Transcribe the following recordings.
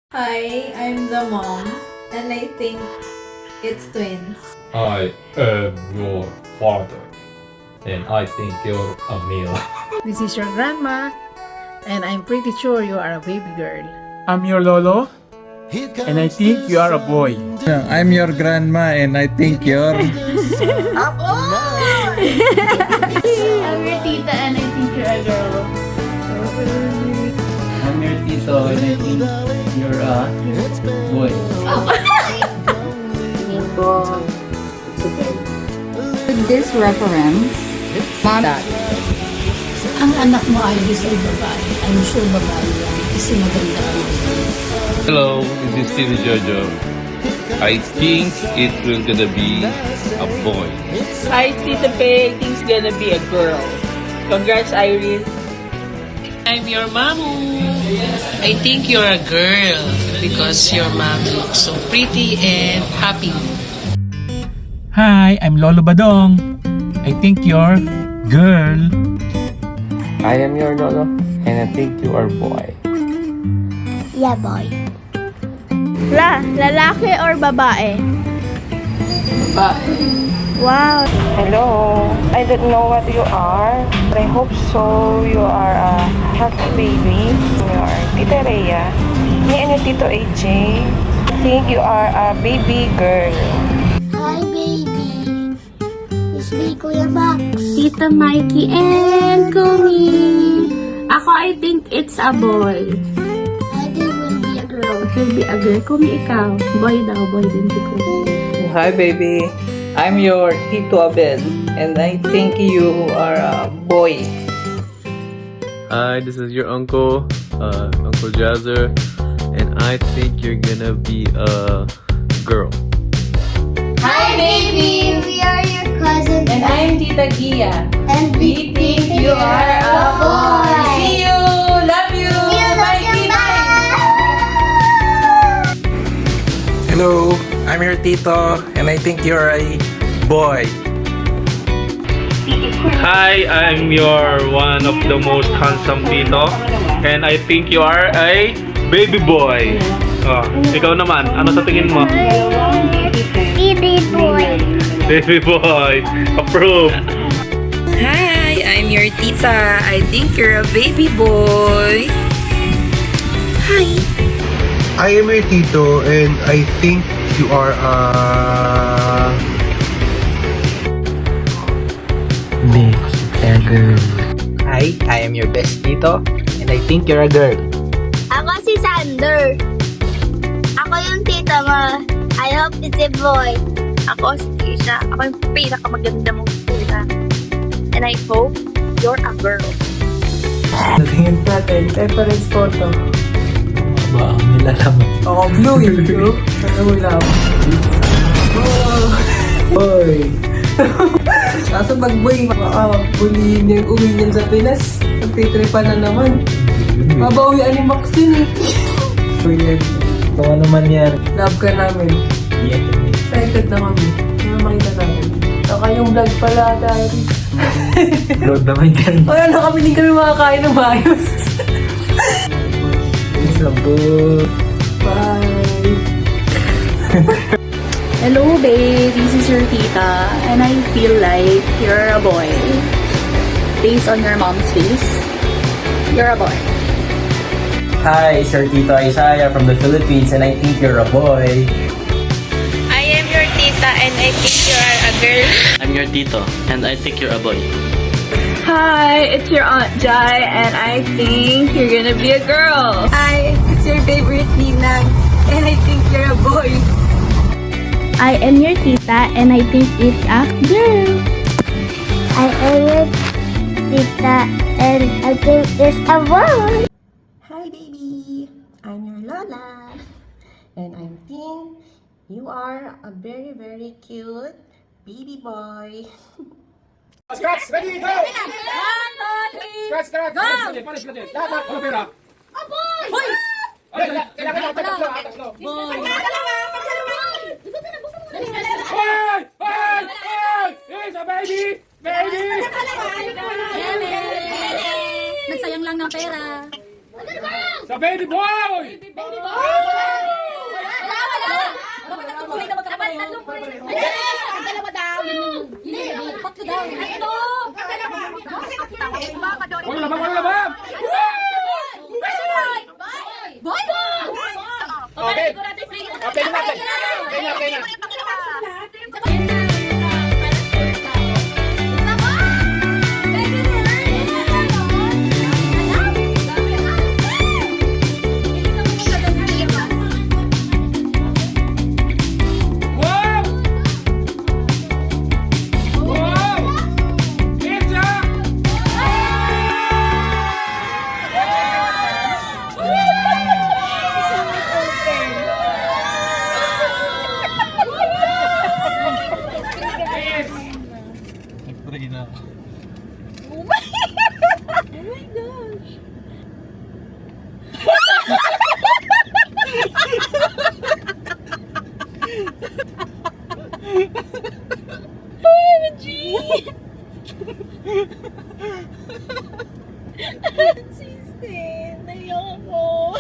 Hi, I'm the mom, and I think it's twins. I am your father, and I think you're a male. This is your grandma, and I'm pretty sure you are a baby girl. I'm your lolo, and I think you are a boy. I'm your grandma and I think you're... I'm your tita and I think you're a girl. I'm your tito and I think you're a boy. With this reference, Mom, Dad. Ang anak mo ay ay babae. I'm sure babae yan kasi maganda ang Hello, this is Tito Jojo. I think it will gonna be a boy. Hi, Tita Faye. I think it's gonna be a girl. Congrats, Irene. I'm your mamu. I think you're a girl because your mom looks so pretty and happy. Hi, I'm Lolo Badong. I think you're girl. I am your lolo, and I think you are boy. Yeah, boy. Lalaki or babae? Babae. Wow. Hello. I don't know what you are, but I hope so. You are a healthy baby. You are Tita Rhea. Me and your Tito AJ. I think you are a baby girl. Hi, baby. It's me, Kuya Max. Tita Mikey and Kumi. Ako, I think it's a boy. I think it will be a girl. It will be a girl. Kumi, ikaw. Boy daw, boy din si Kumi. Hi, baby. I'm your Tito Abel, and I think you are a boy. Hi, this is your uncle, Uncle Jazzer, and I think you're gonna be a girl. Hi, baby. We are your cousin. And I'm Tita Gia. And we think you are a boy. See you. Love you. See you, love you, bye. Hello, I'm your tito, and I think you're a boy. Hi, I'm your one of the most handsome tito, and I think you are a baby boy. Oh, ikaw naman, ano sa tingin mo? Baby boy. Baby boy, approve. Hi, I'm your tita. I think you're a baby boy. Hi. I am your tito and I think you are a... girl. Hi, I am your best tito, and I think you're a girl. Ako si Sander. Ako yung tita mo. I hope it's a boy. Ako si Tisha. Ako yung pinakamaganda mong tita. And I hope you're a girl. Tingin natin, reference photo. Ba ang nilalaman? Ako blue yun, bro. Ano mo lang? Boy! Kaso pag boy, bulihin yung uwi niyan sa Pinas. Magtitripa na naman. Mabawian ni Max yun eh. Weird. Kung ano man yan. Love ka namin. Yeah. Excited na kami. Ano makita natin? Saka yung vlog pala, diary. Load naman yan. Wala na kami, hindi kami makakain ng maayos. Sabot. Bye! Hello, babe. This is your tita. And I feel like you're a boy. Based on your mom's face, you're a boy. Hi, it's your Tito Isaiah from the Philippines, and I think you're a boy. I am your tita and I think you are a girl. I'm your Tito, and I think you're a boy. Hi, it's your Aunt Jai, and I think you're gonna be a girl. Hi, it's your favorite Ninang. And I think you're a boy. I am your tita and I think it's a girl. I am your tita and I think it's a boy. Hi, baby. I'm your Lola. And I think you are a very, very cute baby boy. Scratch, ready, go! Scratch, scratch! Go! Punish ka din. Lahat, ano pera? A boy! Hoy! Kailangan tatlo. Boy! Hoy! Hoy! Hoy! It's a baby! Baby! Nagsayang lang ng pera. Sa baby boy! Baby boy! Ang dalawa daw. Hindi, tatlo daw. Ito! Wala labang! Boy! Okay. Okay na natin. Okay na. Nag-pray na ako. Oh my gosh. OMG! Consistent. Naiyak ako.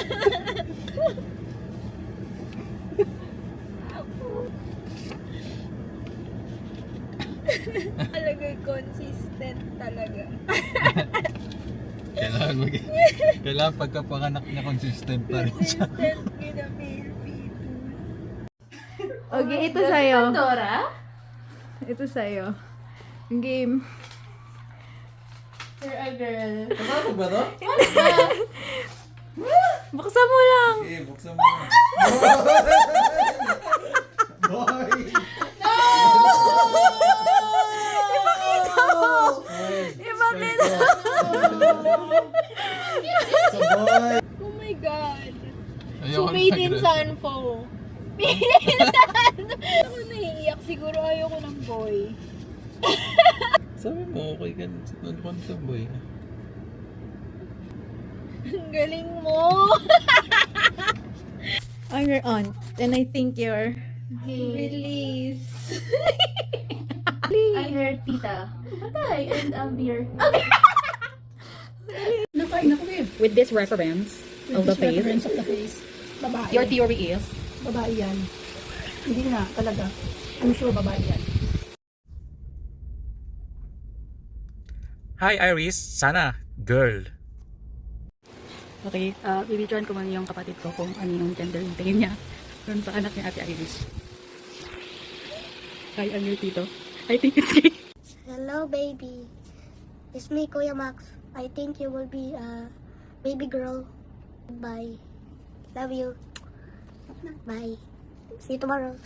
Talaga consistent talaga. Kailangan pagkapanganak niya consistent pa rin siya. Consistent with a male fetus. Okay, ito sa'yo. Dora? Ito sa'yo. Yung game. You're a girl. Ano ba to? Buksan mo lang. Okay, buksan mo na. Boy! Ipakita mo! Ipakita mo! Oh my God. Ayoko So, made in mag-grad. Sanfo. Made in Sanfo. Ako naiiyak. Siguro ayoko ng boy. Sabi mo, okay ka nun sa boy. Ang galing mo. I'm your aunt, and I think you're release. I'm your tita. Patay. And I'm your... With this reference of the face, Babae. your theory is Babae yan. Hindi na, talaga. I'm sure babae yan. Hi Iris, sana girl. Okay, bibidyoan ko muna yung kapatid ko kung ano yung gender yung tingin niya dun sa anak ni Ate Iris. Hi, I'm your tito. I think it's gay. Hello, baby. It's me, Kuya Max. I think you will be a baby girl. Bye. Love you. Bye. See you tomorrow.